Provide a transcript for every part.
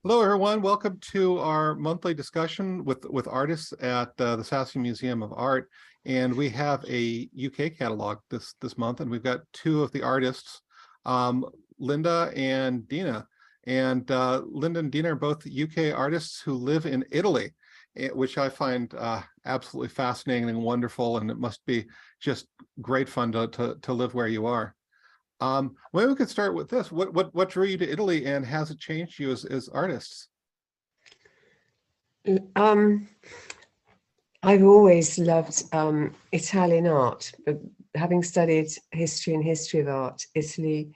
Hello, everyone. Welcome to our monthly discussion with artists at the Sasse Museum of Art. And we have a UK catalog this month, and we've got two of the artists, Linda and Deenaugh. And Linda and Deenaugh are both UK artists who live in Italy, which I find absolutely fascinating and wonderful. And it must be just great fun to live where you are. Maybe we could start with this. What drew you to Italy, and has it changed you as artists? I've always loved Italian art, but having studied history and history of art, Italy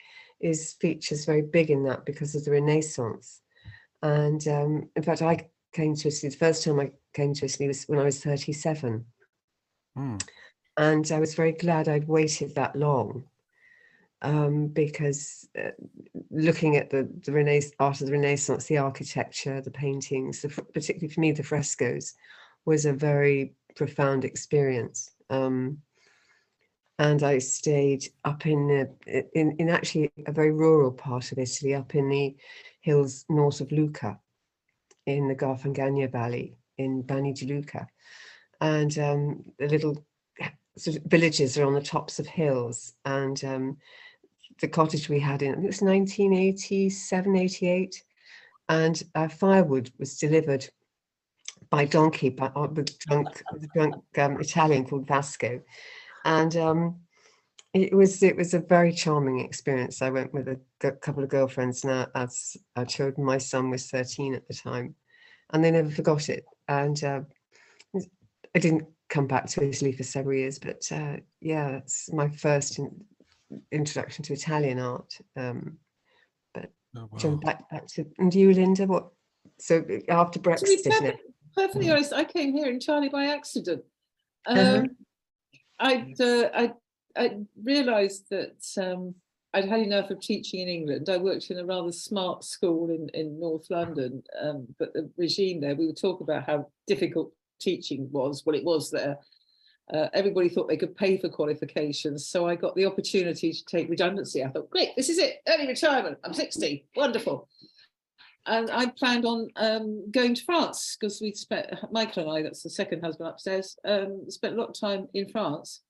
features very big in that because of the Renaissance. And in fact, I came to Italy, the first time I came to Italy was when I was 37. And I was very glad I'd waited that long. Because looking at the art of the Renaissance, the architecture, the paintings, particularly for me, the frescoes, was a very profound experience. And I stayed up in actually a very rural part of Italy, up in the hills north of Lucca, in the Garfangagna Valley, in Bani di Lucca. And the little sort of villages are on the tops of hills, and the cottage we had in, it was 1987, 88, and our firewood was delivered by donkey by the drunk Italian called Vasco, and it was a very charming experience. I went with a couple of girlfriends now, as our children. My son was 13 at the time, and they never forgot it. And I didn't come back to Italy for several years, but yeah, it's my first introduction to Italian art. But jump back to, and you, Linda, what? So after Brexit, to be perfectly honest, I came here entirely by accident. I realised that I'd had enough of teaching in England. I worked in a rather smart school in North London, but the regime there, we would talk about how difficult teaching was. Well, it was there. Everybody thought they could pay for qualifications, so I got the opportunity to take redundancy. I thought, great, this is it, early retirement. I'm 60, wonderful. And I planned on going to France, because we'd spent, Michael and I, that's the second husband upstairs, spent a lot of time in France.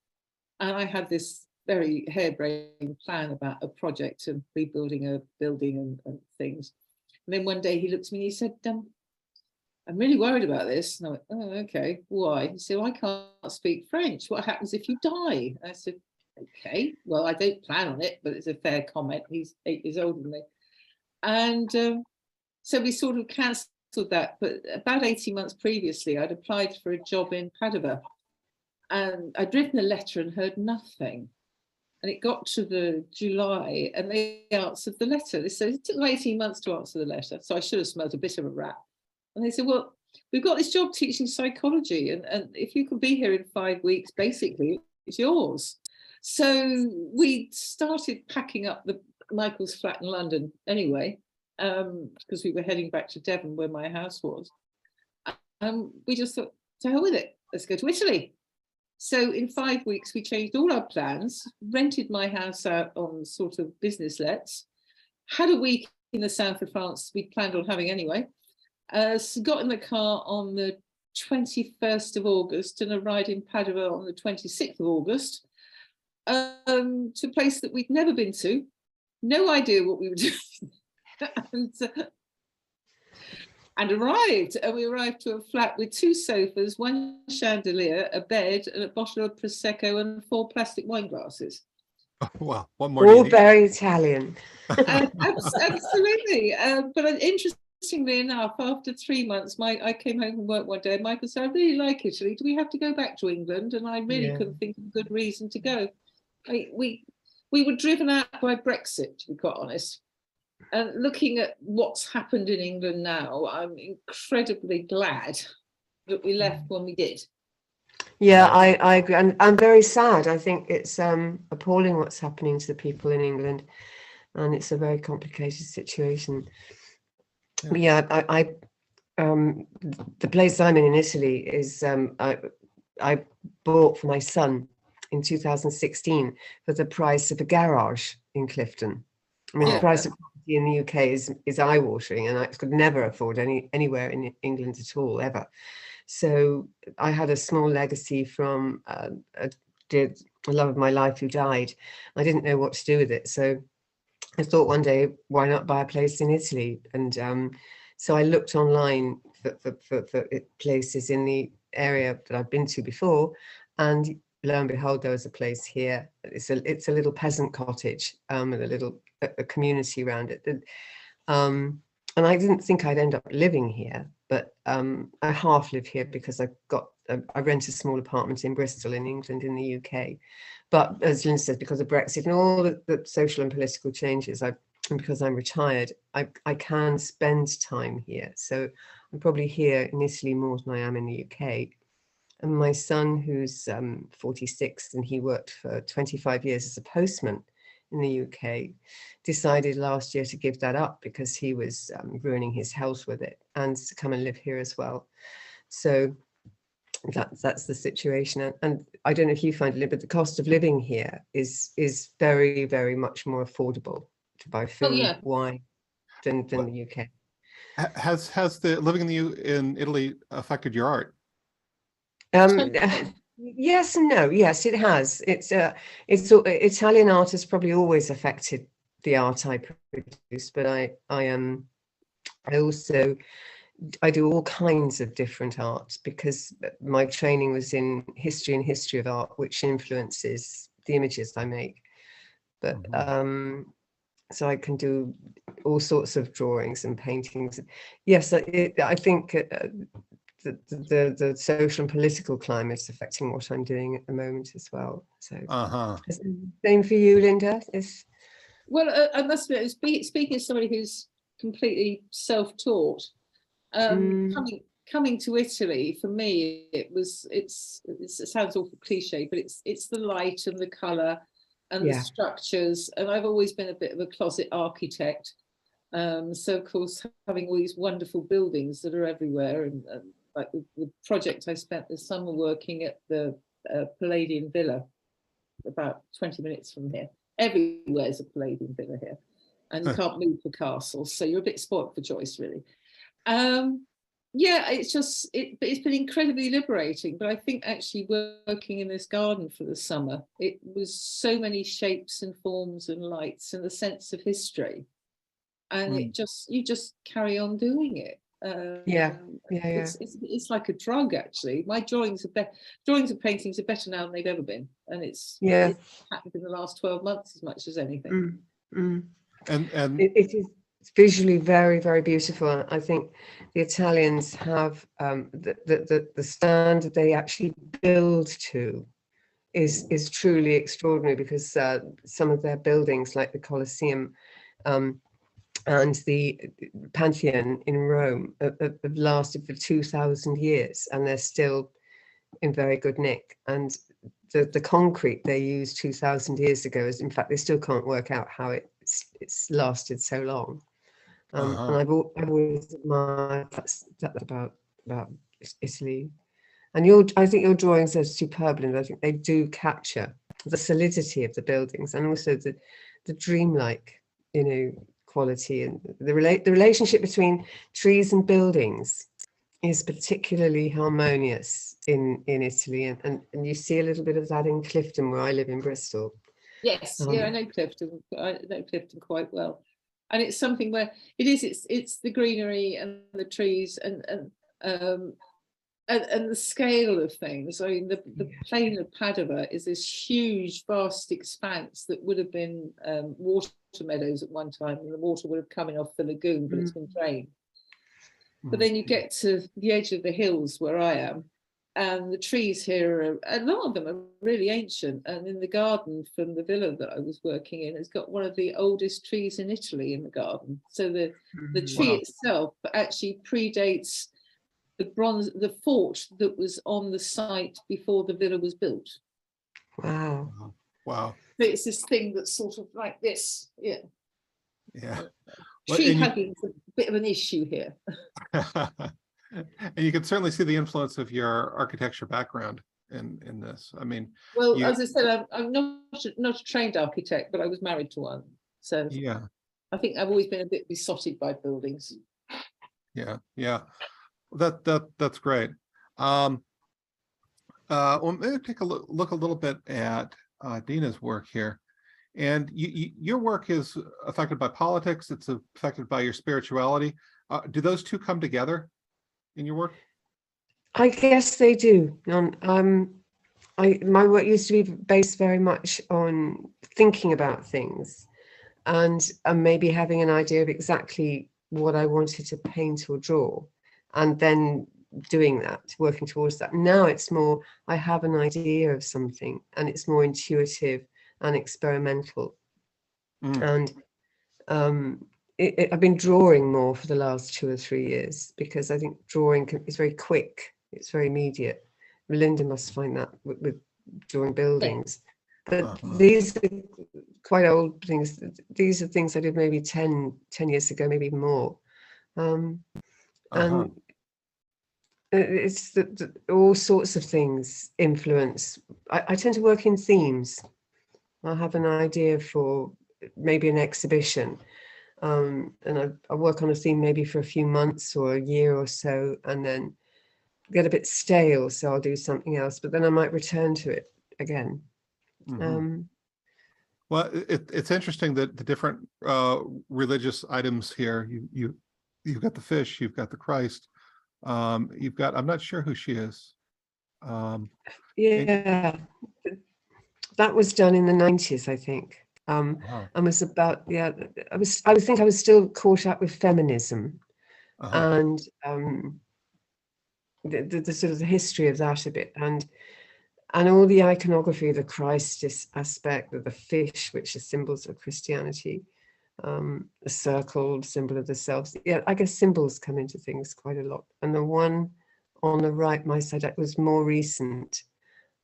And I had this very harebrained plan about a project of rebuilding a building and things. And then one day he looked at me and he said, I'm really worried about this. And I went, oh, okay, why? He said, well, I can't speak French. What happens if you die? I said, okay, well, I don't plan on it, but it's a fair comment. He's 8 years older than me. And so we sort of cancelled that. But about 18 months previously, I'd applied for a job in Padua. And I'd written a letter and heard nothing. And it got to the July, and they answered the letter. They said it took them 18 months to answer the letter. So I should have smelled a bit of a rat. And they said, well, we've got this job teaching psychology, and if you can be here in 5 weeks, basically, it's yours. So we started packing up Michael's flat in London anyway, because we were heading back to Devon, where my house was. We just thought, to hell with it, let's go to Italy. So in 5 weeks, we changed all our plans, rented my house out on sort of business lets, had a week in the south of France we planned on having anyway. So got in the car on the 21st of August and arrived in Padua on the 26th of August, to a place that we'd never been to, no idea what we were doing, and arrived. And we arrived to a flat with 2 sofas, 1 chandelier, a bed, and a bottle of Prosecco and 4 plastic wine glasses. Oh, well, what more? All very Italian. Absolutely. But interestingly enough, after 3 months, I came home from work one day, and Michael said, I really like Italy. Do we have to go back to England? And I really couldn't think of a good reason to go. We were driven out by Brexit, to be quite honest. And looking at what's happened in England now, I'm incredibly glad that we left when we did. Yeah, I agree. And I'm very sad. I think it's appalling what's happening to the people in England. And it's a very complicated situation. Yeah, the place I'm in Italy is I bought for my son in 2016 for the price of a garage in Clifton. I mean, the price of in the UK is eye-watering, and I could never afford anywhere in England at all, ever. So I had a small legacy from a love of my life who died. I didn't know what to do with it, so I thought one day, why not buy a place in Italy? And so I looked online for places in the area that I've been to before, and lo and behold, there was a place here. It's a little peasant cottage with a community around it. And I didn't think I'd end up living here, but I half live here because I rent a small apartment in Bristol in England in the UK. But as Lynn says, because of Brexit and all the social and political changes, and because I'm retired, I can spend time here. So I'm probably here in Italy more than I am in the UK. And my son, who's 46, and he worked for 25 years as a postman in the UK, decided last year to give that up because he was ruining his health with it, and to come and live here as well. So that's the situation. And I don't know if you find it, but the cost of living here is very, very much more affordable to buy food, wine than the UK. Has the living in Italy affected your art? Yes and no. Yes, it has. It's Italian art has probably always affected the art I produce, but I do all kinds of different art because my training was in history and history of art, which influences the images I make. But so I can do all sorts of drawings and paintings. Yes, I think the social and political climate is affecting what I'm doing at the moment as well. So same for you, Linda? Well, I must admit, speaking as somebody who's completely self-taught, coming to Italy for me, it sounds awful cliche, but it's the light and the colour and the structures. And I've always been a bit of a closet architect, so of course having all these wonderful buildings that are everywhere, and like the project I spent the summer working at the Palladian Villa, about 20 minutes from here. Everywhere's a Palladian Villa here, and you can't move for castles, so you're a bit spoilt for choice, really. It's been incredibly liberating. But I think actually working in this garden for the summer, it was so many shapes and forms and lights and the sense of history, and you just carry on doing it. It's like a drug, actually. My drawings and paintings are better now than they've ever been, and it's happened in the last 12 months as much as anything. And it is visually very, very beautiful. I think the Italians have the standard they actually build to is truly extraordinary, because some of their buildings, like the Colosseum and the Pantheon in Rome, have lasted for 2,000 years, and they're still in very good nick. And the concrete they used 2,000 years ago is, in fact, they still can't work out how it's lasted so long. And I've always admired that about Italy. And I think your drawings are superb, and I think they do capture the solidity of the buildings, and also the dreamlike, quality, and the relationship between trees and buildings is particularly harmonious in Italy, and you see a little bit of that in Clifton, where I live in Bristol. Yes, I know Clifton. I know Clifton quite well, and it's something where it's the greenery and the trees and the scale of things. I mean, the plain of Padua is this huge, vast expanse that would have been water meadows at one time, and the water would have come in off the lagoon, but it's been drained. But then you get to the edge of the hills where I am, and the trees here a lot of them are really ancient. And in the garden from the villa that I was working in, it's got one of the oldest trees in Italy in the garden. So the tree itself actually predates the fort that was on the site before the villa was built. Wow. So it's this thing that's sort of like this. Well, tree hugging is a bit of an issue here. And you can certainly see the influence of your architecture background in this. I mean, as I said, I'm not a trained architect, but I was married to one. So I think I've always been a bit besotted by buildings. Yeah, yeah. That's great. Well, maybe take a look a little bit at Deenaugh's work here. And your work is affected by politics. It's affected by your spirituality. Do those two come together in your work? I guess they do. My work used to be based very much on thinking about things and maybe having an idea of exactly what I wanted to paint or draw, and then doing that, working towards that. Now it's more, I have an idea of something and it's more intuitive and experimental. And I've been drawing more for the last 2 or 3 years because I think drawing is very quick. It's very immediate. Melinda must find that with drawing buildings. But these are quite old things. These are things I did maybe 10 years ago, maybe even more. And it's all sorts of things influence. I tend to work in themes. I have an idea for maybe an exhibition. And I work on a theme maybe for a few months or a year or so, and then get a bit stale, so I'll do something else, but then I might return to it again. Well, it's interesting that the different religious items here, you've got the fish, you've got the Christ, you've got, I'm not sure who she is. Yeah, that was done in the 90s, I think. And was about, yeah, I think I was still caught up with feminism and the sort of the history of that a bit, and all the iconography of the Christ aspect of the fish, which is symbols of Christianity, the circle, symbol of the self. Yeah, I guess symbols come into things quite a lot. And the one on the right, my side, that was more recent.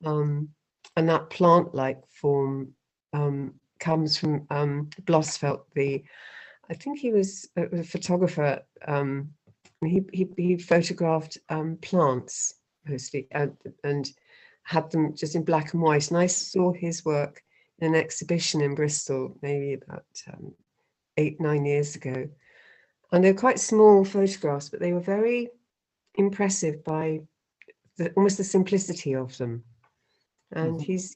And that plant-like form comes from Blosfeld. I think he was a photographer. He photographed plants mostly and had them just in black and white. And I saw his work in an exhibition in Bristol, maybe about 8-9 years ago. And they're quite small photographs, but they were very impressive by almost the simplicity of them. And he's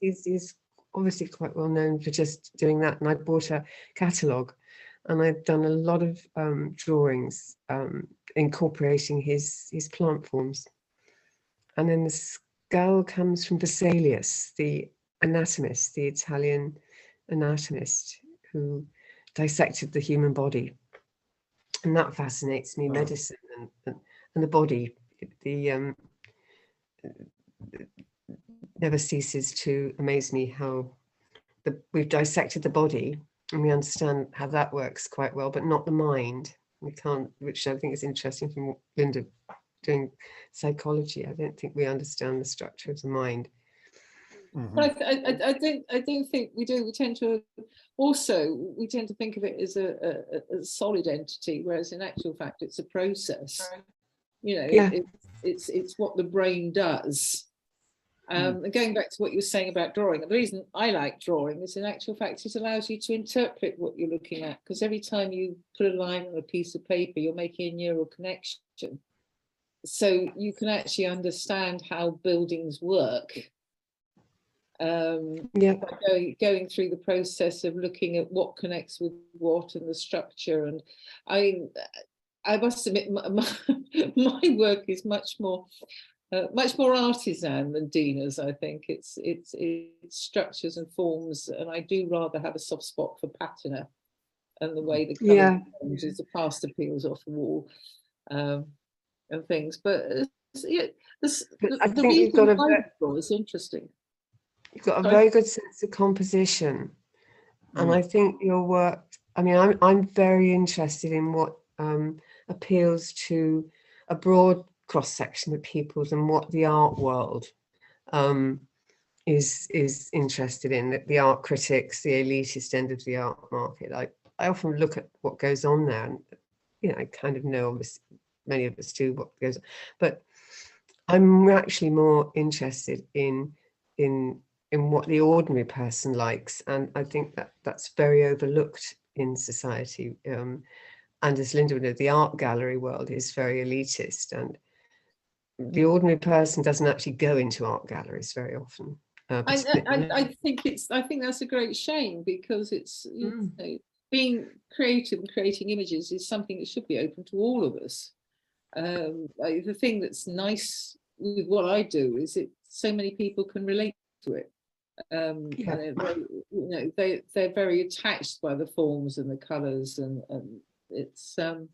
obviously quite well known for just doing that. And I bought a catalogue, and I've done a lot of drawings incorporating his plant forms. And then the skull comes from Vesalius, the anatomist, the Italian anatomist who dissected the human body. And that fascinates me, medicine and the body. Never ceases to amaze me how we've dissected the body and we understand how that works quite well, but not the mind. We can't, which I think is interesting from Linda doing psychology. I don't think we understand the structure of the mind. But I do think we do. We tend to think of it as a solid entity, whereas in actual fact it's a process. You know, it's what the brain does. And going back to what you were saying about drawing, the reason I like drawing is in actual fact it allows you to interpret what you're looking at, because every time you put a line on a piece of paper, you're making a neural connection. So you can actually understand how buildings work. By going through the process of looking at what connects with what and the structure. And I must admit, my work is much more artisan than Deenaugh's. I think it's structures and forms, and I do rather have a soft spot for patina and the way the colour changes, the plaster peels off the wall, and things. But the reason why is interesting. You've got a very good sense of composition, and I think your work. I mean, I'm very interested in what appeals to a broad cross section of people and what the art world is interested in. The art critics, the elitist end of the art market. I often look at what goes on there, and I kind of know, obviously, many of us do what goes on, but I'm actually more interested in what the ordinary person likes, and I think that that's very overlooked in society. And as Linda would know, the art gallery world is very elitist, and the ordinary person doesn't actually go into art galleries very often. I think that's a great shame, because it's being creative and creating images is something that should be open to all of us. The thing that's nice with what I do is it so many people can relate to it. They're very attached by the forms and the colours, and it's and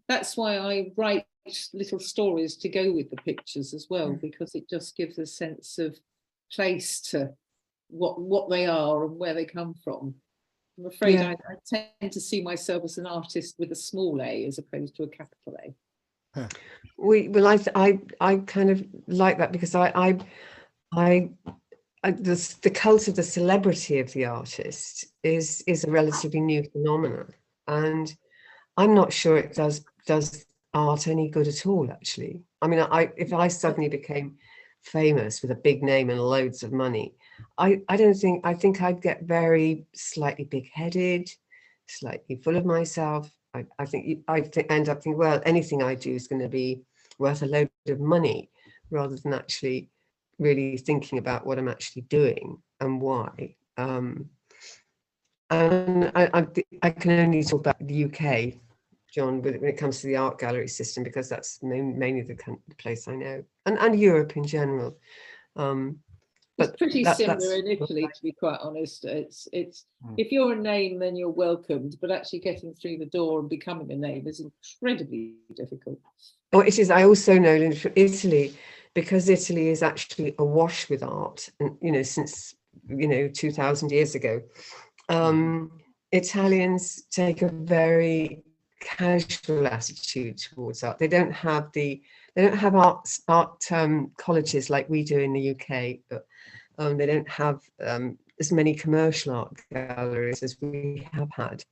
that's why I write little stories to go with the pictures as well, because it just gives a sense of place to what they are and where they come from. I'm afraid I tend to see myself as an artist with a small a as opposed to a capital A. Huh. I kind of like that, because the cult of the celebrity of the artist is a relatively new phenomenon, and I'm not sure it does art any good at all, actually. I mean, if I suddenly became famous with a big name and loads of money, I think I'd get very slightly big-headed, slightly full of myself. I think end up thinking, well, anything I do is going to be worth a load of money, rather than actually really thinking about what I'm actually doing and why. And I can only talk about the UK, John, when it comes to the art gallery system, because that's mainly the place I know, and Europe in general. But it's pretty similar in Italy, to be quite honest. It's if you're a name, then you're welcomed, but actually getting through the door and becoming a name is incredibly difficult. Oh, it is. I also know in Italy, because Italy is actually awash with art, and since 2,000 years ago, Italians take a very casual attitude towards art. They don't have art colleges like we do in the UK, but they don't have as many commercial art galleries as we have had,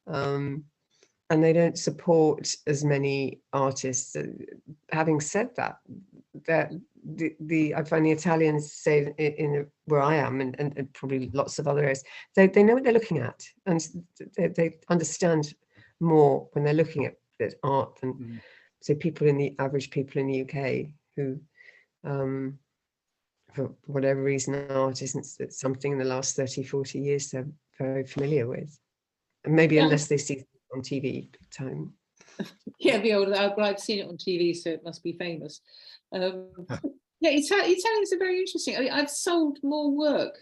and they don't support as many artists. Having said that, I find the Italians say in where I am, and probably lots of other areas, they know what they're looking at, and they understand more when they're looking at art than say average people in the UK who, for whatever reason, art isn't something in the last 30, 40 years they're very familiar with, and maybe unless they see it on TV time. Yeah, the old, well, I've seen it on TV, so it must be famous. Italians are very interesting. I mean, I've sold more work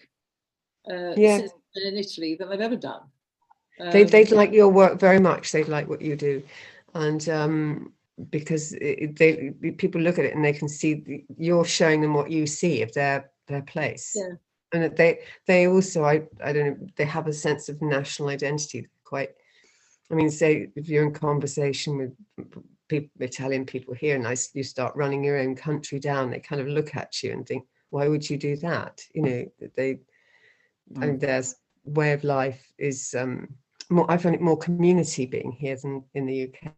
since in Italy than I've ever done. They'd like your work very much. They'd like what you do, and because people look at it and they can see you're showing them what you see of their place. Yeah. And they also, I don't know, they have a sense of national identity. Say if you're in conversation with Italian people here, and you start running your own country down, they kind of look at you and think, why would you do that? I think their way of life is more. I find it more community being here than in the UK.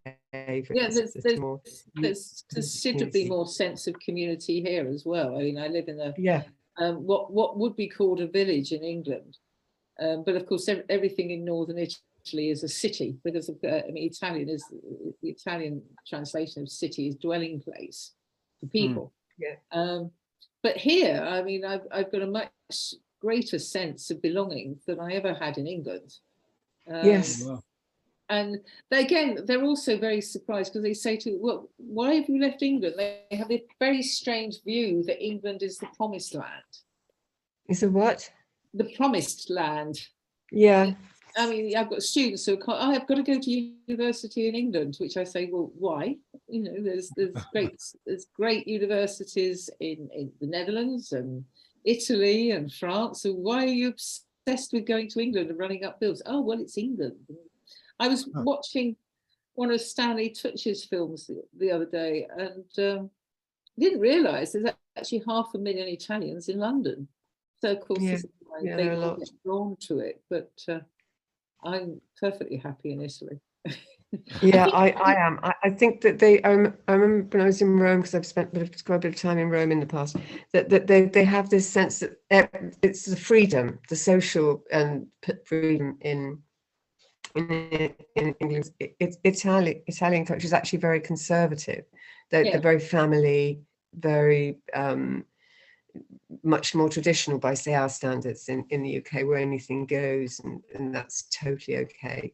There's considerably more sense of community here as well. I mean, I live in what would be called a village in England, but of course everything in northern Italy is a city, because of the Italian translation of city is dwelling place for people. But here, I mean, I've got a much greater sense of belonging than I ever had in England. And they're also very surprised, because they say to, well, why have you left England? They have a very strange view that England is the promised land. Is it what? The promised land. Yeah. I mean, I've got students who are, I've got to go to university in England, which I say, well, why? There's great universities in the Netherlands and Italy and France. So why are you obsessed with going to England and running up bills? Oh, well, it's England. I was watching one of Stanley Tucci's films the other day, and didn't realise there's actually 500,000 Italians in London. So of course, they all get drawn to it. But I'm perfectly happy in Italy. Yeah, I am. I think that I remember when I was in Rome, because I've spent quite a bit of time in Rome in the past, that they have this sense that it's the freedom, the social and freedom in England. It's Italian culture is actually very conservative. They're very family, very much more traditional by, say, our standards in the UK, where anything goes, and that's totally okay.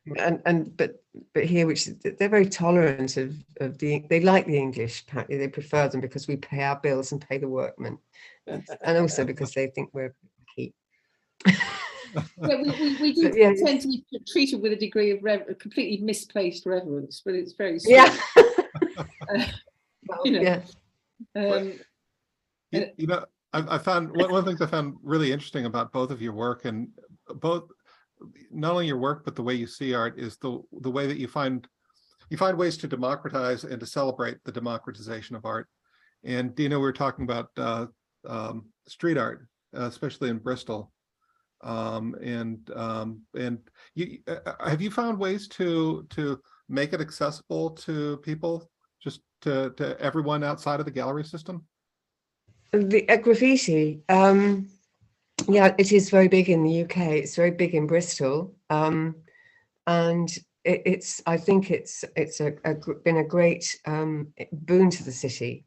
But here, which they're very tolerant of they like the English. Apparently, they prefer them because we pay our bills and pay the workmen, and also because they think we're key. Yeah, we do yeah, tend to be treated with a degree of completely misplaced reverence, but it's very sweet. Yeah. You know, yeah. You know, I found one of the things I found really interesting about both of your work, and both not only your work but the way you see art, is the way that you find ways to democratize and to celebrate the democratization of art. And Deenaugh, we were talking about street art, especially in Bristol. And you have you found ways to make it accessible to people, just to everyone outside of the gallery system? The graffiti, yeah, it is very big in the UK. It's very big in Bristol, and I think it's been a great boon to the city.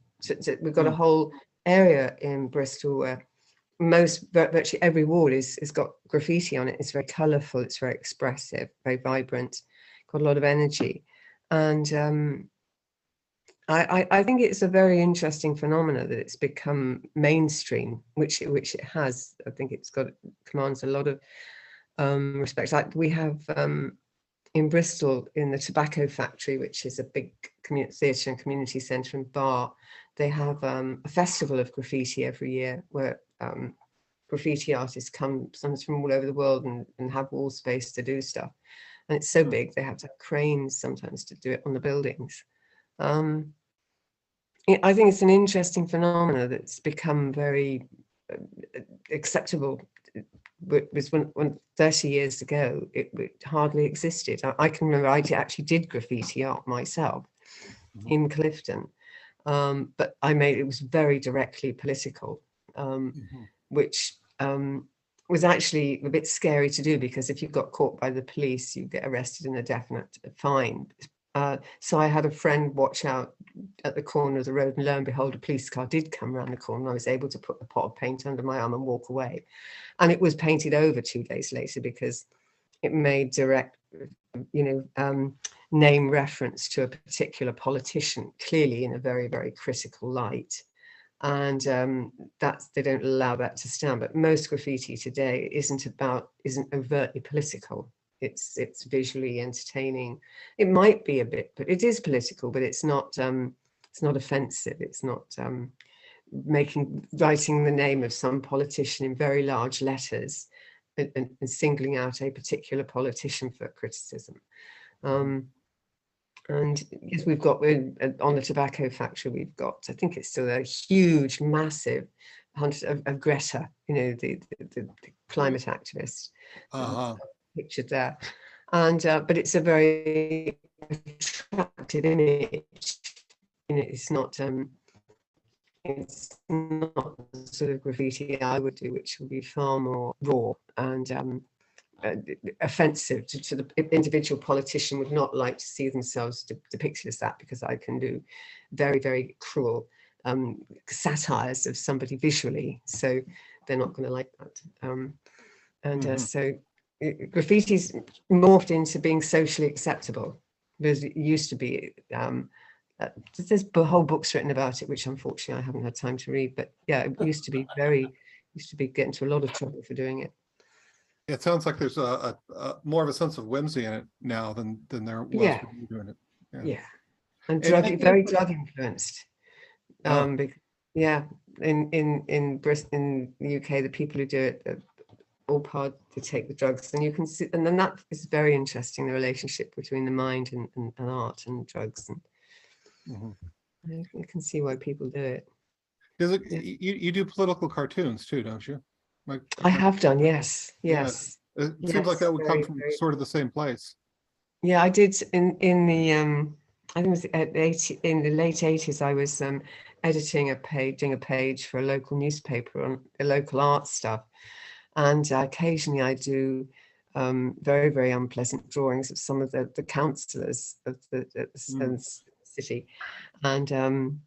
We've got a whole area in Bristol where virtually every wall is got graffiti on it. It's very colourful. It's very expressive, very vibrant, got a lot of energy, and I think it's a very interesting phenomenon that it's become mainstream, which it has. I think commands a lot of respect. Like we have in Bristol, in the Tobacco Factory, which is a big theatre and community centre and bar, they have a festival of graffiti every year where graffiti artists come sometimes from all over the world and have wall space to do stuff. And it's so big, they have to have cranes sometimes to do it on the buildings. I think it's an interesting phenomenon that's become very acceptable. It was when 30 years ago, it hardly existed. I can remember I actually did graffiti art myself in Clifton, but it was very directly political, which was actually a bit scary to do, because if you got caught by the police, you get arrested and a definite fine. So I had a friend watch out at the corner of the road, and lo and behold, a police car did come around the corner, and I was able to put the pot of paint under my arm and walk away. And it was painted over 2 days later because it made direct, name reference to a particular politician, clearly in a very, very critical light. And they don't allow that to stand. But most graffiti today isn't overtly political. It's visually entertaining. It might be a bit, but it is political, but it's not offensive. It's not writing the name of some politician in very large letters and singling out a particular politician for criticism. And yes, we've got on the Tobacco Factory, we've got, I think it's still a huge, massive hunter of Greta, the climate activist. Pictured there, and but it's a very attractive image. It's not the sort of graffiti I would do, which would be far more raw and offensive to the individual politician. Would not like to see themselves depicted as that, because I can do very, very cruel satires of somebody visually, so they're not going to like that. So graffiti's morphed into being socially acceptable, because it used to be there's whole books written about it, which unfortunately I haven't had time to read, but yeah, it used to be getting into a lot of trouble for doing it. It sounds like there's a more of a sense of whimsy in it now than there was when you were doing it. Yeah. And very drug influenced. In Britain, in the UK, the people who do it all part to take the drugs, and you can see, and then that is very interesting, the relationship between the mind and art and drugs, and you can see why people do it. You do political cartoons too, don't you? I have done, yes. It seems like that would come from sort of the same place. Yeah, I did in the I think it was in the late 80s. I was editing doing a page for a local newspaper on the local art stuff, and occasionally I do very, very unpleasant drawings of some of the councillors of the city, and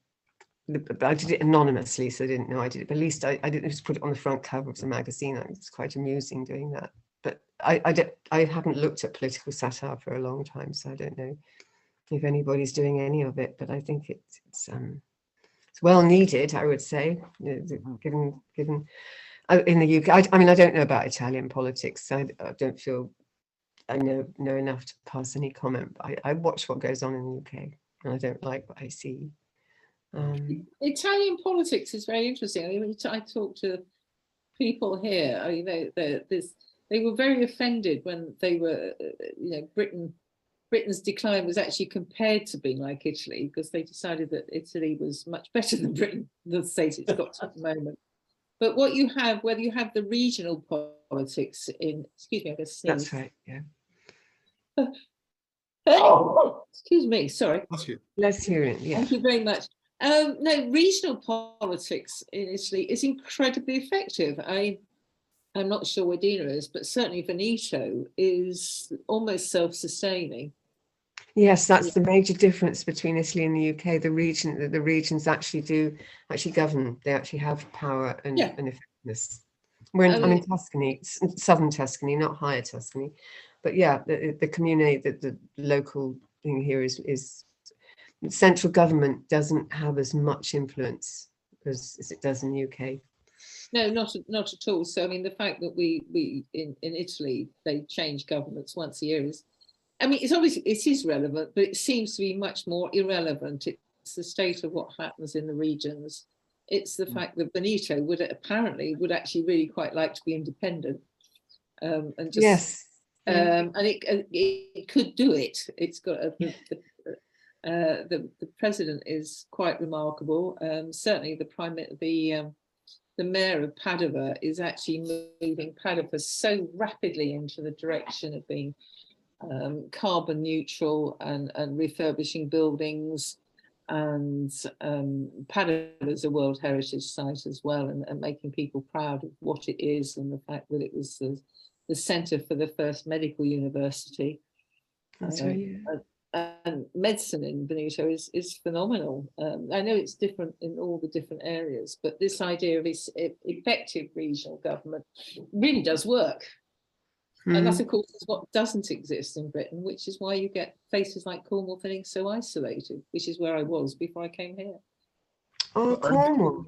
but I did it anonymously, so I didn't know I did it. But at least I didn't just put it on the front cover of the magazine. It was quite amusing doing that. But I haven't looked at political satire for a long time, so I don't know if anybody's doing any of it. But I think it's well needed, I would say, given in the UK. I mean, I don't know about Italian politics, so I don't feel I know enough to pass any comment. But I watch what goes on in the UK, and I don't like what I see. Italian politics is very interesting. I mean, I talk to people here. I mean, they were very offended when they were, Britain's decline was actually compared to being like Italy, because they decided that Italy was much better than Britain, the state it's got to at the moment. But what you have, whether you have the regional politics in, excuse me, I guess. That's right. Yeah. Excuse me. Sorry. Let's hear it. Yeah. Thank you very much. No, regional politics in Italy is incredibly effective. I'm not sure where Deenaugh is, but certainly Veneto is almost self-sustaining. Yes, that's the major difference between Italy and the UK. The regions actually govern. They actually have power and effectiveness. I'm in Tuscany, southern Tuscany, not higher Tuscany, but yeah, the community, the local thing here is central government doesn't have as much influence as it does in the UK. No, not at all. So I mean, the fact that we in Italy they change governments once a year is, I mean, it is relevant, but it seems to be much more irrelevant. It's the state of what happens in the regions. It's the fact that Veneto would actually really quite like to be independent, and just and it could do it. It's got the president is quite remarkable. Certainly, the mayor of Padova is actually moving Padova so rapidly into the direction of being carbon neutral and refurbishing buildings. And Padova is a World Heritage Site as well, and making people proud of what it is, and the fact that it was the centre for the first medical university. That's right. And medicine in Veneto is phenomenal. I know it's different in all the different areas, but this idea of effective regional government really does work. And that, of course, is what doesn't exist in Britain, which is why you get places like Cornwall feeling so isolated, which is where I was before I came here. Oh, Cornwall.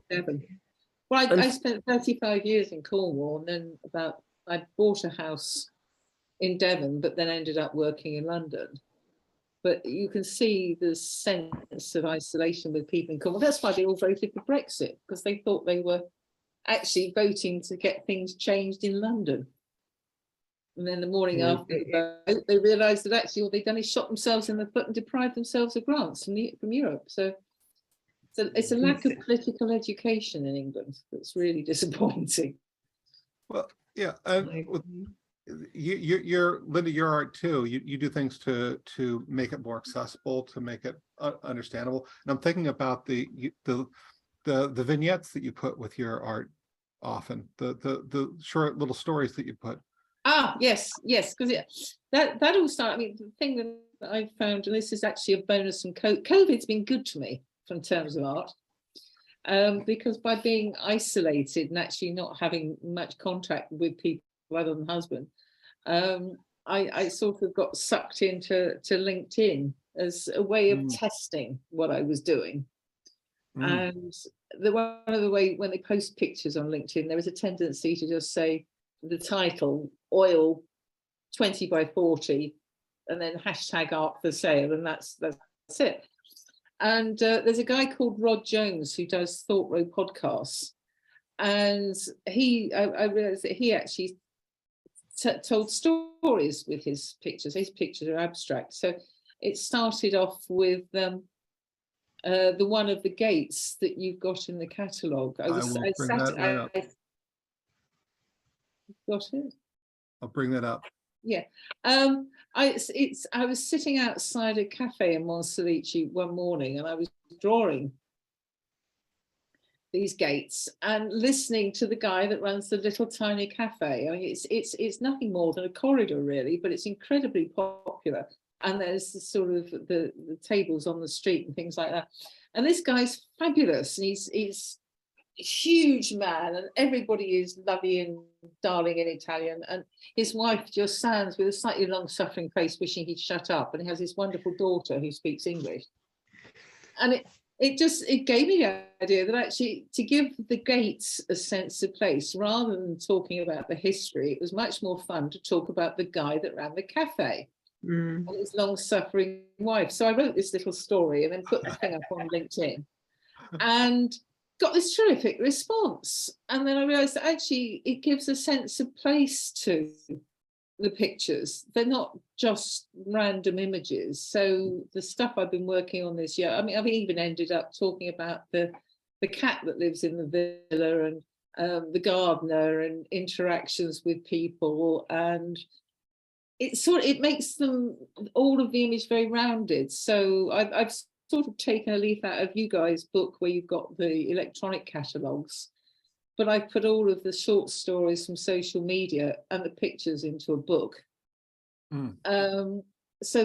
Well, I spent 35 years in Cornwall, and then I bought a house in Devon, but then ended up working in London. But you can see the sense of isolation with people in Cornwall. That's why they all voted for Brexit, because they thought they were actually voting to get things changed in London. And then the morning after the vote, they realised that actually what they'd done is shot themselves in the foot and deprived themselves of grants from Europe. So it's a lack of political education in England that's really disappointing. Well, yeah. You're Linda, your art too. You do things to make it more accessible, to make it understandable. And I'm thinking about the vignettes that you put with your art often, the short little stories that you put. Ah, yes, because that all started. I mean, the thing that I found, and this is actually a bonus from COVID's been good to me in terms of art, because by being isolated and actually not having much contact with people other than husband, I sort of got sucked into LinkedIn as a way of testing what I was doing. And one of the way when they post pictures on LinkedIn, there is a tendency to just say the title, oil 20 by 40, and then hashtag art for sale, and that's it. And there's a guy called Rod Jones who does Thought Row podcasts, and I realized that he actually told stories with his pictures. His pictures are abstract. So it started off with the one of the gates that you've got in the catalogue. Got it? I'll bring that up. Yeah. I was sitting outside a cafe in Monselice one morning, and I was drawing these gates and listening to the guy that runs the little tiny cafe. I mean, it's nothing more than a corridor really, but it's incredibly popular. And there's the sort of the tables on the street and things like that. And this guy's fabulous, and he's a huge man, and everybody is lovely and darling in Italian. And his wife just stands with a slightly long-suffering face, wishing he'd shut up. And he has this wonderful daughter who speaks English. And it gave me the idea that actually to give the gates a sense of place, rather than talking about the history, it was much more fun to talk about the guy that ran the cafe and his long-suffering wife. So I wrote this little story and then put the thing up on LinkedIn and got this terrific response. And then I realized that actually it gives a sense of place to the pictures. They're not just random images. So the stuff I've been working on this year, I mean, I've even ended up talking about the cat that lives in the villa, and the gardener, and interactions with people, and it makes them, all of the image, very rounded. So I've sort of taken a leaf out of you guys' book where you've got the electronic catalogues, but I put all of the short stories from social media and the pictures into a book, so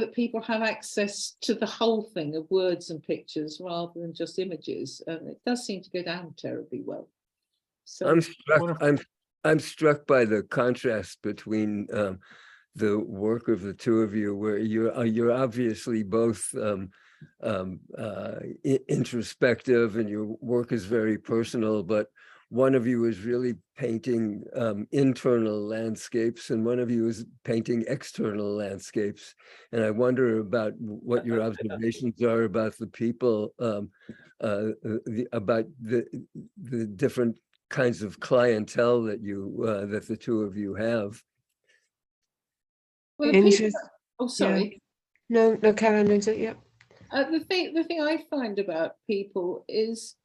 that people have access to the whole thing of words and pictures rather than just images. And it does seem to go down terribly well. So I'm struck by the contrast between the work of the two of you, where you're obviously both introspective, and your work is very personal, but one of you is really painting internal landscapes, and one of you is painting external landscapes. And I wonder about what your observations are about the people, about the different kinds of clientele that that the two of you have. Well, oh, sorry. Yeah. No, Karen, is it? Yeah. The thing I find about people is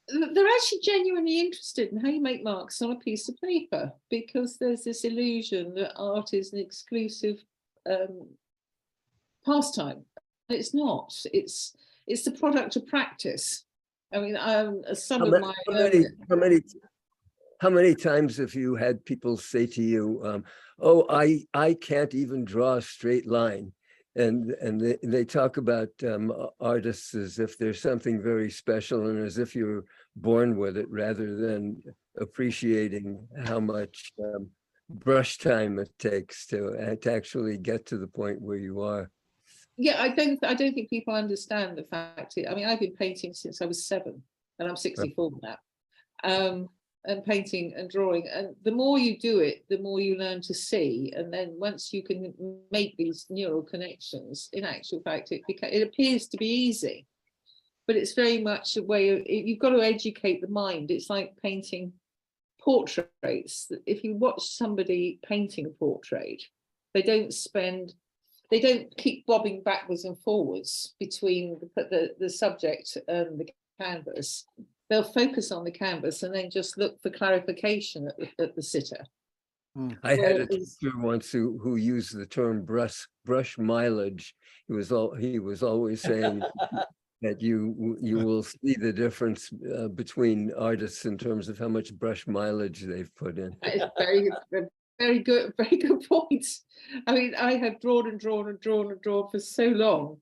they're actually genuinely interested in how you make marks on a piece of paper, because there's this illusion that art is an exclusive pastime. It's not. It's the product of practice. I mean, How many times have you had people say to you, "Oh, I can't even draw a straight line," and they talk about artists as if there's something very special and as if you're born with it, rather than appreciating how much brush time it takes to actually get to the point where you are. Yeah, I don't think people understand the fact. I mean, I've been painting since I was 7, and I'm 64 now. And painting and drawing, and the more you do it, the more you learn to see. And then once you can make these neural connections, in actual fact, it appears to be easy, but it's very much a way of, you've got to educate the mind. It's like painting portraits. If you watch somebody painting a portrait, they don't keep bobbing backwards and forwards between the subject and the canvas. They'll focus on the canvas and then just look for clarification at the sitter. I had a teacher once who used the term brush mileage. He was always saying that you will see the difference between artists in terms of how much brush mileage they've put in. Very good point. I mean, I have drawn and drawn and drawn and drawn for so long.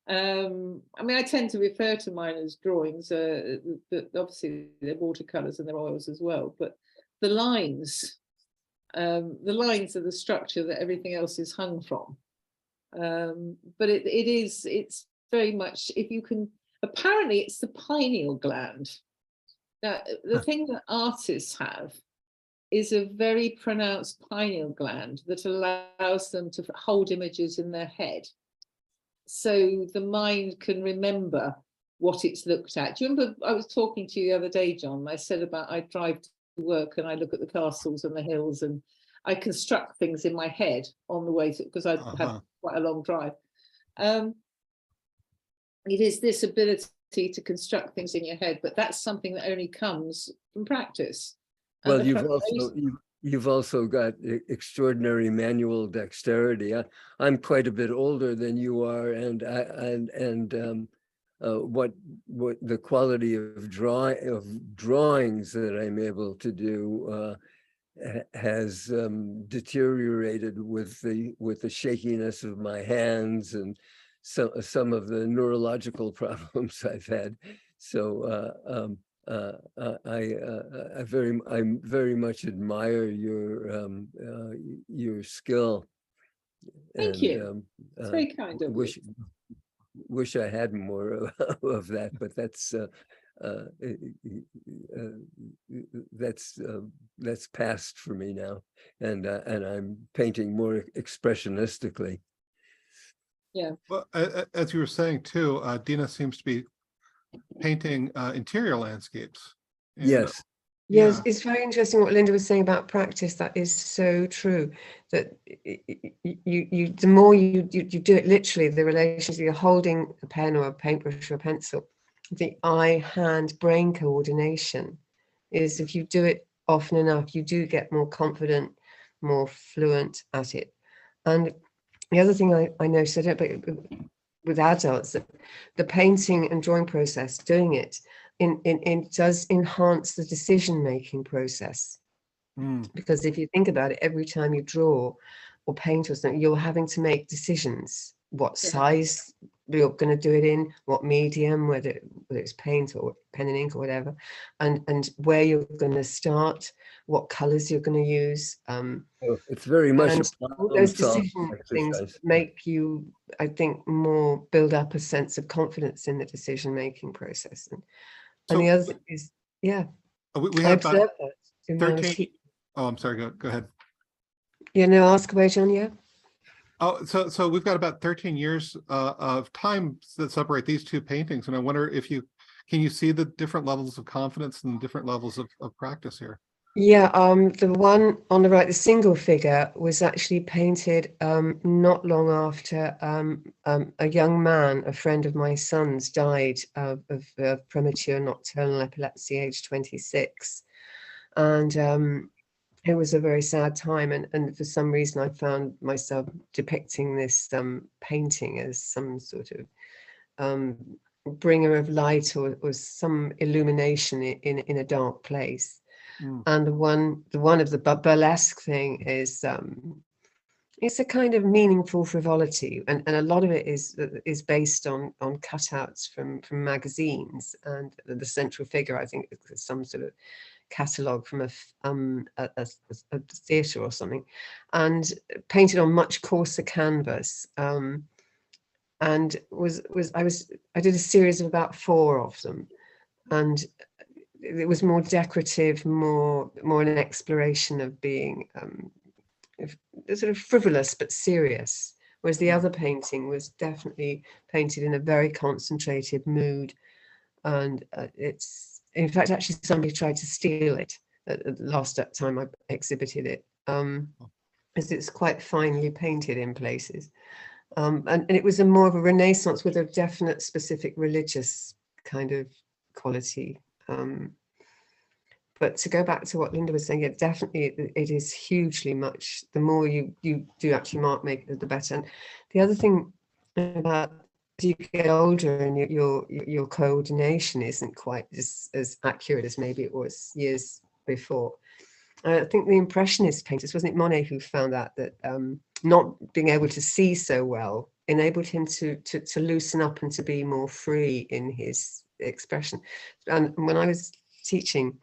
I mean, I tend to refer to mine as drawings, obviously they're watercolors and they're oils as well, but the lines are the structure that everything else is hung from. But it's very much, if you can, apparently it's the pineal gland. Now, the thing that artists have is a very pronounced pineal gland that allows them to hold images in their head. So the mind can remember what it's looked at. Do you remember I was talking to you the other day, John? I said about I drive to work and I look at the castles and the hills and I construct things in my head on the way to, because I have quite a long drive. It is this ability to construct things in your head, but that's something that only comes from practice. Well, you've also got extraordinary manual dexterity. I'm quite a bit older than you are, and what the quality of drawings that I'm able to do has deteriorated with the shakiness of my hands and some of the neurological problems I've had. So I very much admire your skill. Thank And, you. It's very kind of you. Wish I had more of that, but that's past for me now, and I'm painting more expressionistically. Yeah. Well, as you were saying too, Deenaugh seems to be painting interior landscapes. And, Yes. Yes, yeah. it's very interesting what Linda was saying about practice. That is so true. That the more you do it, literally, the relationship, you're holding a pen or a paintbrush or a pencil, the eye-hand brain coordination is, if you do it often enough, you do get more confident, more fluent at it. And the other thing I noticed, I don't, but with adults, that the painting and drawing process, doing it does enhance the decision-making process. Because if you think about it, every time you draw or paint or something, you're having to make decisions. What size you're going to do it in, what medium, whether it's paint or pen and ink or whatever, and where you're going to start, what colors you're going to use. It's very much and all those decision things make you, I think, more build up a sense of confidence in the decision-making process. And the other thing is, yeah, we I have observed about that. 13. Oh, I'm sorry. Go ahead. Yeah, no, ask away, John. Yeah. Oh, so we've got about 13 years of time that separate these two paintings, and I wonder if can you see the different levels of confidence and different levels of practice here? Yeah, the one on the right, the single figure, was actually painted not long after a young man, a friend of my son's, died of premature nocturnal epilepsy, age 26. And it was a very sad time. And for some reason, I found myself depicting this painting as some sort of bringer of light or some illumination in a dark place. And the one of the burlesque thing is it's a kind of meaningful frivolity, and a lot of it is based on cutouts from magazines, and the central figure, I think, is some sort of catalogue from a theatre or something, and painted on much coarser canvas. And I did a series of about 4 of them, and it was more decorative, more an exploration of being sort of frivolous but serious, whereas the other painting was definitely painted in a very concentrated mood. And it's, in fact, actually somebody tried to steal it at the last time I exhibited it, as it's quite finely painted in places. And it was more of a Renaissance with a definite specific religious kind of quality. But to go back to what Linda was saying, it is hugely much. The more you do actually make the better. And the other thing about, as you get older and your coordination isn't quite as accurate as maybe it was years before. I think the Impressionist painters, wasn't it Monet who found that not being able to see so well enabled him to loosen up and to be more free in his expression. And when I was teaching,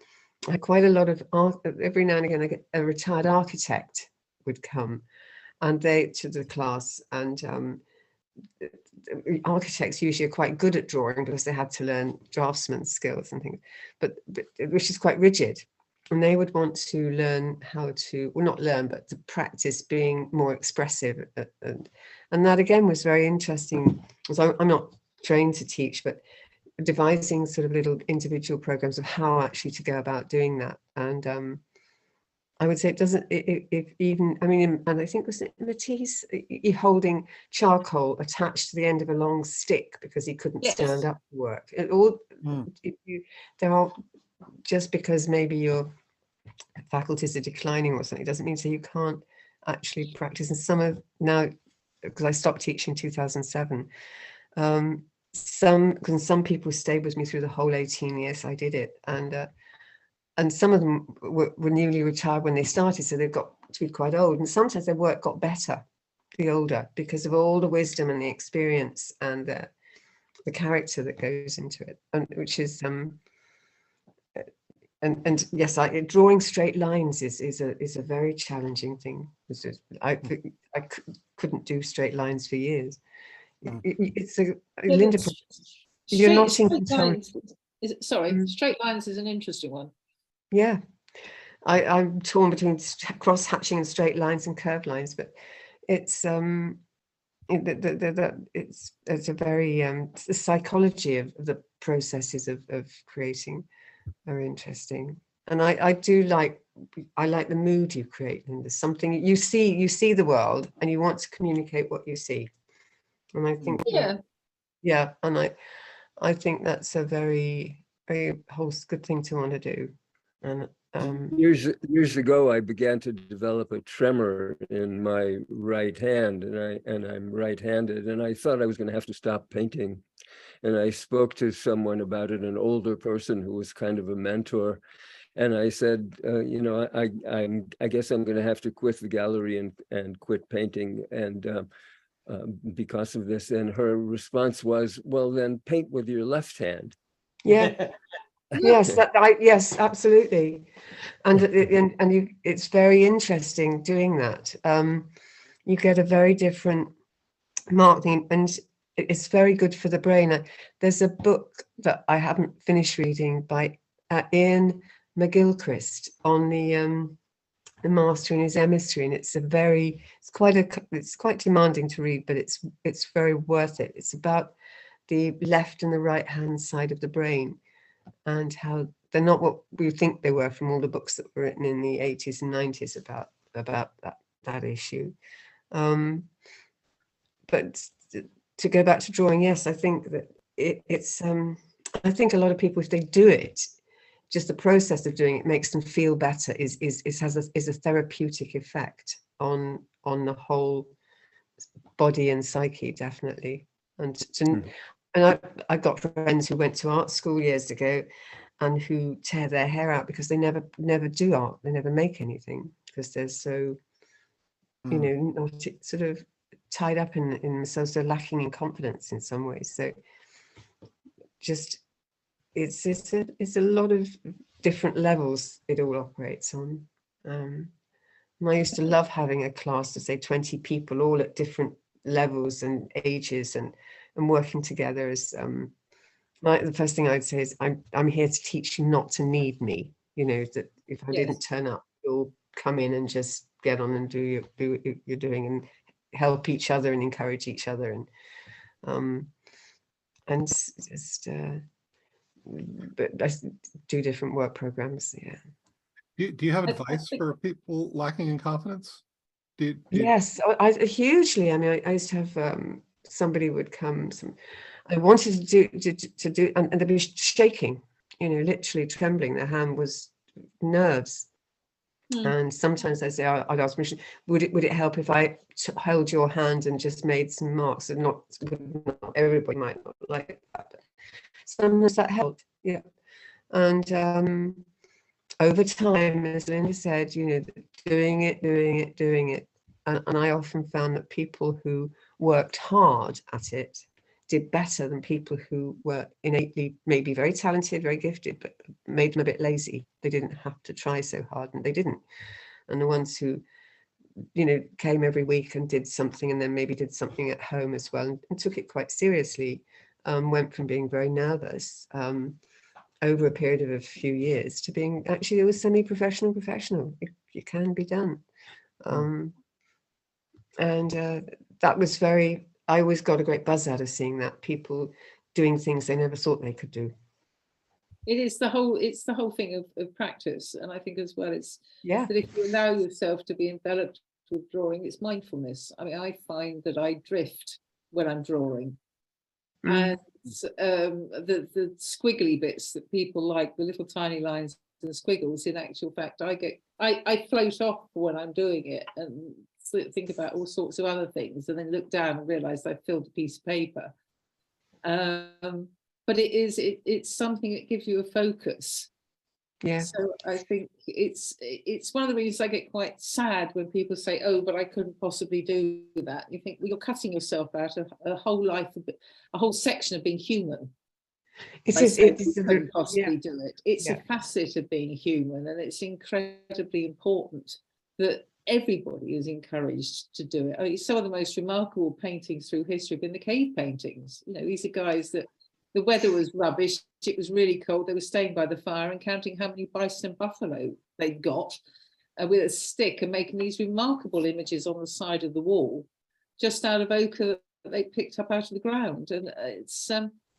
I had quite a lot of every now and again a retired architect would come and to the class, and architects usually are quite good at drawing because they had to learn draftsman's skills and things, but which is quite rigid. And they would want to learn how to, well, not learn, but to practice being more expressive. And that again was very interesting. So I'm not trained to teach, but devising sort of little individual programs of how actually to go about doing that. And I would say it doesn't, if even, I mean, and I think was it Matisse, he holding charcoal attached to the end of a long stick because he couldn't stand up to work. There are, just because maybe you're faculties are declining or something, it doesn't mean so you can't actually practice. And some of now, because I stopped teaching in 2007, some people stayed with me through the whole 18 years I did it, and some of them were newly retired when they started, so they've got to be quite old, and sometimes their work got better the older because of all the wisdom and the experience and the character that goes into it, and which is and yes, drawing straight lines is a very challenging thing. I couldn't do straight lines for years. It's a Linda. You're not in control. Straight lines is an interesting one. Yeah, I'm torn between cross hatching and straight lines and curved lines, but it's it's a very the psychology of the processes of creating are interesting, and I like the mood you create, and there's something you see the world and you want to communicate what you see, and I think and I think that's a very whole good thing to want to do. And years ago, I began to develop a tremor in my right hand, and I'm right-handed, and I thought I was going to have to stop painting. And I spoke to someone about it, an older person who was kind of a mentor, and I said, you know, I guess I'm going to have to quit the gallery and quit painting, and because of this. And her response was, well, then paint with your left hand. Yeah. Yes, yes, absolutely, and it's very interesting doing that. You get a very different marking, and it's very good for the brain. There's a book that I haven't finished reading by Ian McGilchrist on the master in his emissary, and it's quite demanding to read, but it's very worth it. It's about the left and the right hand side of the brain, and how they're not what we think they were from all the books that were written in the 80s and 90s about that issue. But to go back to drawing, yes, I think that it's I think a lot of people, if they do it, just the process of doing it makes them feel better, is a therapeutic effect on the whole body and psyche, definitely. And I got friends who went to art school years ago and who tear their hair out because they never do art, they never make anything because they're so, you know, not sort of tied up in themselves, they're lacking in confidence in some ways. So just it's a lot of different levels it all operates on. And I used to love having a class of, say, 20 people all at different levels and ages and working together as the first thing I'd say is I'm here to teach you not to need me, you know, that if I didn't turn up, you'll come in and just get on and do what you're doing and help each other and encourage each other, and just but I do different work programs. Do you have advice for people lacking in confidence? Yes, hugely. I mean, I used to have somebody would come. I wanted to do, and they'd be shaking, you know, literally trembling. Their hand was nerves. And sometimes I say, I'd ask permission. Would it help if I held your hand and just made some marks? And not everybody might not like that. But sometimes that helped. Yeah. And over time, as Linda said, you know, doing it. And I often found that people who worked hard at it did better than people who were innately maybe very talented, very gifted, but made them a bit lazy. They didn't have to try so hard, and they didn't. And the ones who, you know, came every week and did something, and then maybe did something at home as well, and took it quite seriously, went from being very nervous over a period of a few years to being actually, it was semi-professional. It can be done. And that was I always got a great buzz out of seeing that, people doing things they never thought they could do. It's the whole thing of practice. And I think as well, it's that if you allow yourself to be enveloped with drawing, it's mindfulness. I mean, I find that I drift when I'm drawing. And the squiggly bits that people like, the little tiny lines and squiggles, in actual fact, I float off when I'm doing it and think about all sorts of other things, and then look down and realize I filled a piece of paper. But it's something that gives you a focus. Yeah. So I think it's one of the reasons I get quite sad when people say, "Oh, but I couldn't possibly do that." You think, well, you're cutting yourself out of a whole life, a whole section of being human. It by is. saying It is. you couldn't possibly Yeah. do it. It's Yeah. a facet of being human, and it's incredibly important that everybody is encouraged to do it. I mean, some of the most remarkable paintings through history have been the cave paintings. You know, these are guys that the weather was rubbish, it was really cold, they were staying by the fire and counting how many bison and buffalo they got with a stick, and making these remarkable images on the side of the wall just out of ochre that they picked up out of the ground. And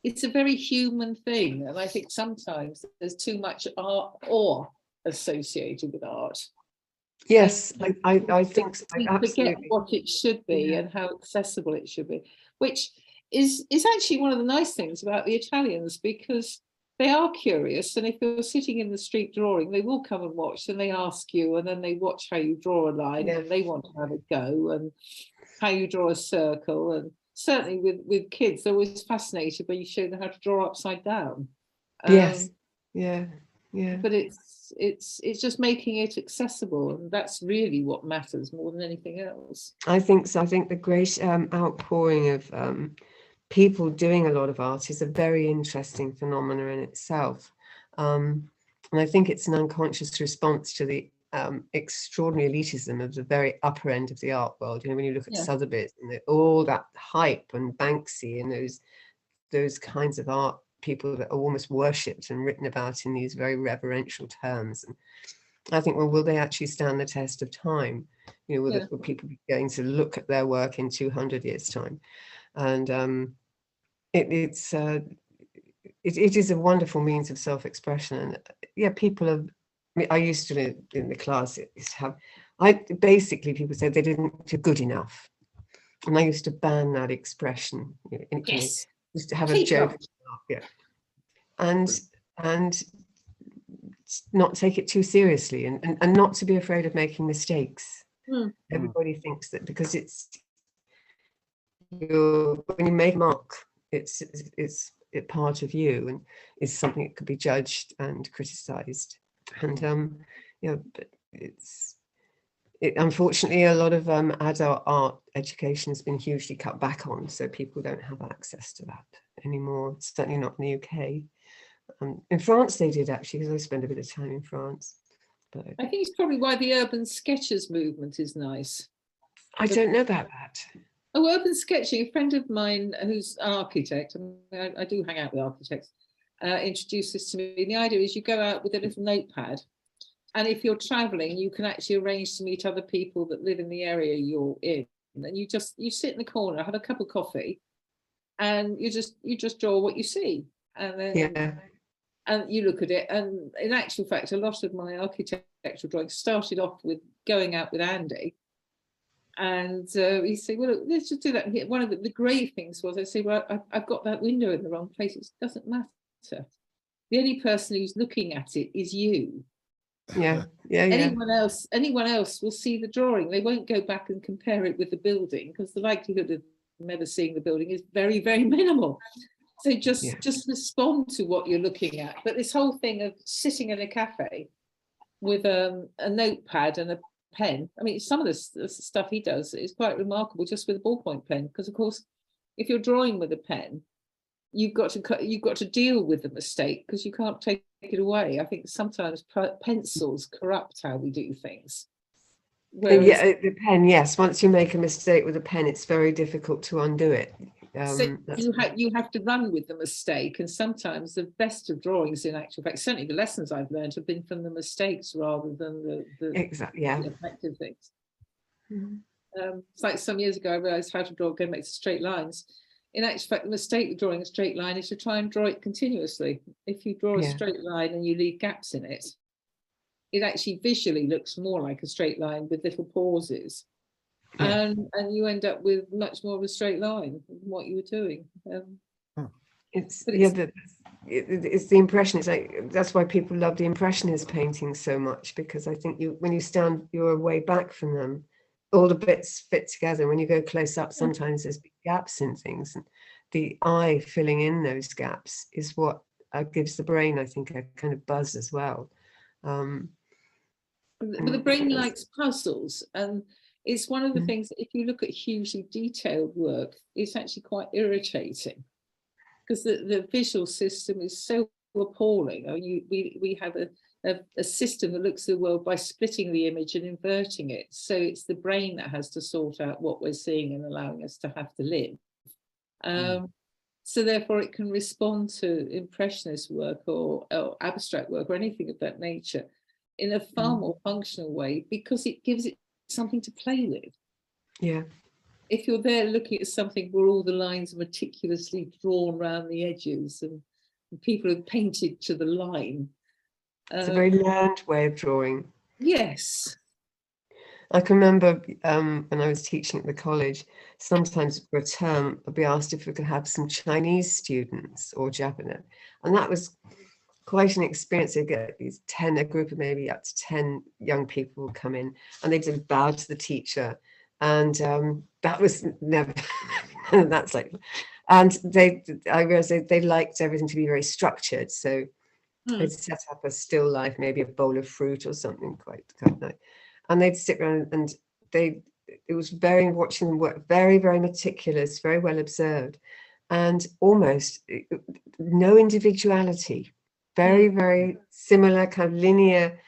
it's a very human thing, and I think sometimes there's too much awe associated with art. Yes, I think so. We forget Absolutely. what it should be and how accessible it should be, which is actually one of the nice things about the Italians, because they are curious, and if you're sitting in the street drawing, they will come and watch, and they ask you, and then they watch how you draw a line, Yeah. and they want to have a go, and how you draw a circle. And certainly with kids, they're always fascinated when you show them how to draw upside down. Yes. Yeah. Yeah. But it's just making it accessible, and that's really what matters more than anything else. I think so. I think the great outpouring of people doing a lot of art is a very interesting phenomena in itself. And I think it's an unconscious response to the extraordinary elitism of the very upper end of the art world. You know, when you look at Sotheby's and all that hype and Banksy and those kinds of art people that are almost worshipped and written about in these very reverential terms. And I think, well, will they actually stand the test of time? You know, will people be going to look at their work in 200 years' time? And it is a wonderful means of self-expression. And yeah, people have. I mean, I used to in the class basically people said they didn't do good enough, and I used to ban that expression. You know, Yes. Just to have a joke. Yeah. And not take it too seriously, and not to be afraid of making mistakes. Everybody thinks that because when you make a mark, it's part of you, and is something that could be judged and criticized. And but unfortunately a lot of adult art education has been hugely cut back on, so people don't have access to that anymore. It's certainly not in the UK. In France they did, actually, because I spent a bit of time in France. But I think it's probably why the urban sketchers movement is nice. I don't know about that. Oh, urban sketching, a friend of mine who's an architect, I do hang out with architects, introduced this to me. And the idea is you go out with a little notepad, and if you're traveling, you can actually arrange to meet other people that live in the area you're in. And you sit in the corner, have a cup of coffee, and you just draw what you see. And then and you look at it. And in actual fact, a lot of my architectural drawings started off with going out with Andy. And he said, well, look, let's just do that. And one of the great things was I say, well, I've got that window in the wrong place. It doesn't matter. The only person who's looking at it is you. Yeah. Anyone else will see the drawing. They won't go back and compare it with the building, because the likelihood of them ever seeing the building is very, very minimal. So just respond to what you're looking at. But this whole thing of sitting in a cafe with a notepad and a pen, I mean, some of the stuff he does is quite remarkable just with a ballpoint pen, because of course if you're drawing with a pen, you've got to deal with the mistake, because you can't take it away. I think sometimes pencils corrupt how we do things. Whereas, the pen, yes, once you make a mistake with a pen, it's very difficult to undo it. So you have to run with the mistake, and sometimes the best of drawings, in actual fact, certainly the lessons I've learned have been from the mistakes rather than the effective things. It's like some years ago I realized how to draw going back to straight lines. In actual fact, the mistake of drawing a straight line is to try and draw it continuously. If you draw a straight line and you leave gaps in it, it actually visually looks more like a straight line with little pauses. And you end up with much more of a straight line than what you were doing. it's the impression. It's like that's why people love the impressionist paintings so much, because I think when you stand, you're way back from them, all the bits fit together. When you go close up, sometimes there's big gaps in things, and the eye filling in those gaps is what gives the brain, I think, a kind of buzz as well. But the brain likes puzzles, and it's one of the things that if you look at hugely detailed work, it's actually quite irritating, because the visual system is so appalling. I mean, we have a system that looks at the world by splitting the image and inverting it. So it's the brain that has to sort out what we're seeing and allowing us to have to live. So therefore it can respond to impressionist work or abstract work or anything of that nature in a far more functional way, because it gives it something to play with. Yeah. If you're there looking at something where all the lines are meticulously drawn around the edges and people have painted to the line. It's a very learned way of drawing. Yes. I can remember when I was teaching at the college, sometimes for a term, I'd be asked if we could have some Chinese students or Japanese. And that was quite an experience. They get a group of maybe up to 10 young people would come in, and they did bow to the teacher. And that was never, that's like, and I realized they liked everything to be very structured. So they'd set up a still life, maybe a bowl of fruit or something quite nice. And they'd sit around, and it was watching them work, very, very meticulous, very well observed, and almost no individuality, very, very similar kind of linear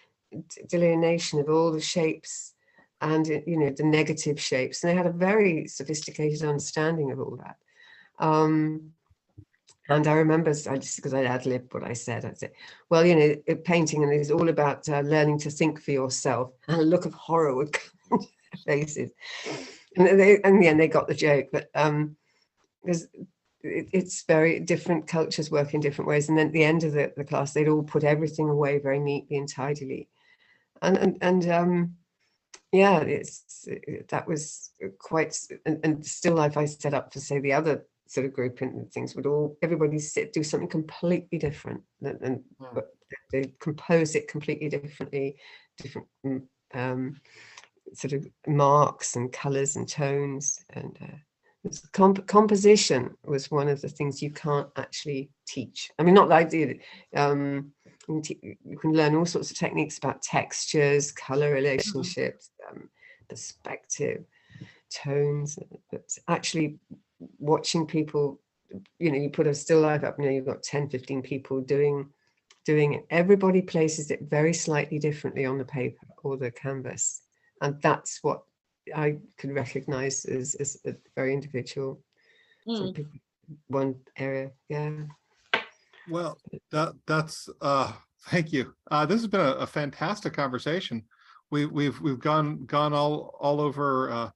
delineation of all the shapes and, you know, the negative shapes. And they had a very sophisticated understanding of all that. And I remember, because I ad-libbed what I said, I'd say, well, you know, painting and it's all about learning to think for yourself. And a look of horror would come on their faces. And in the end, they got the joke. But it's very different cultures work in different ways. And then at the end of the class, they'd all put everything away very neatly and tidily. And yeah, that was quite, and still life I set up for, say, the other sort of group and things would everybody do something completely different, and but they compose it completely differently, different sort of marks and colors and tones, and composition was one of the things you can't actually teach. I mean, not that I did. You can learn all sorts of techniques about textures, color relationships, perspective, tones, but actually watching people, you know, you put a still life up, you know, you've got 10, 15 people doing it. Everybody places it very slightly differently on the paper or the canvas. And that's what I could recognize as a very individual, sort of one area. Yeah. Well, that's thank you. This has been a fantastic conversation. We've gone all over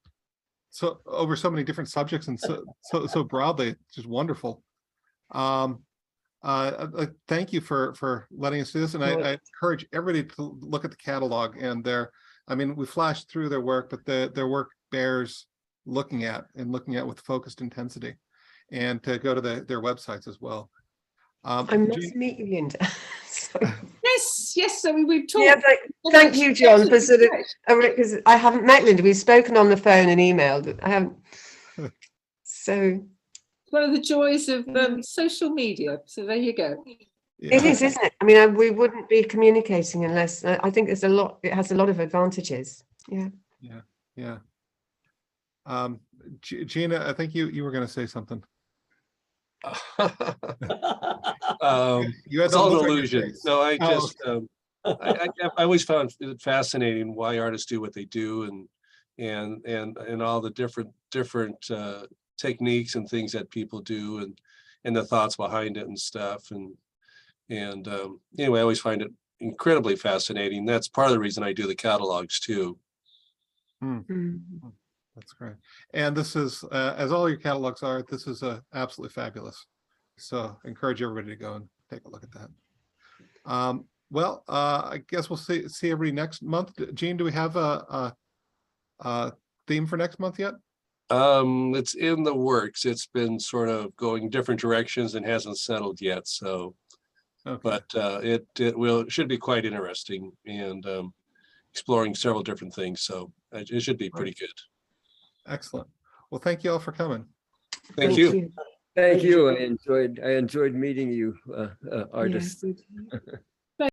over so many different subjects and so broadly. It's just wonderful. Thank you for letting us do this, and I encourage everybody to look at the catalog. And we flashed through their work, but their work bears looking at with focused intensity, and to go to their websites as well. I must meet you, Linda. Yes. I mean, we've talked. Yeah, thank you, John, for sort of, because I haven't met Linda. We've spoken on the phone and emailed. I haven't. So. One of the joys of social media. So there you go. Yeah. It is, isn't it? I mean, we wouldn't be communicating unless. I think there's a lot. It has a lot of advantages. Yeah. Yeah. Gina, I think you were going to say something. It's all an illusion. No, I just I always found it fascinating why artists do what they do, and all the different techniques and things that people do, and the thoughts behind it and stuff. And anyway, I always find it incredibly fascinating. That's part of the reason I do the catalogs too. That's great. And this is, as all your catalogs are, this is absolutely fabulous. So I encourage everybody to go and take a look at that. Well, I guess we'll see everybody next month. Gene, do we have a theme for next month yet? It's in the works. It's been sort of going different directions and hasn't settled yet. So Okay. But it should be quite interesting and exploring several different things. So it should be pretty good. Excellent. Well, thank you all for coming. Thank you. Thank you. I enjoyed meeting you, Yeah, artists. good.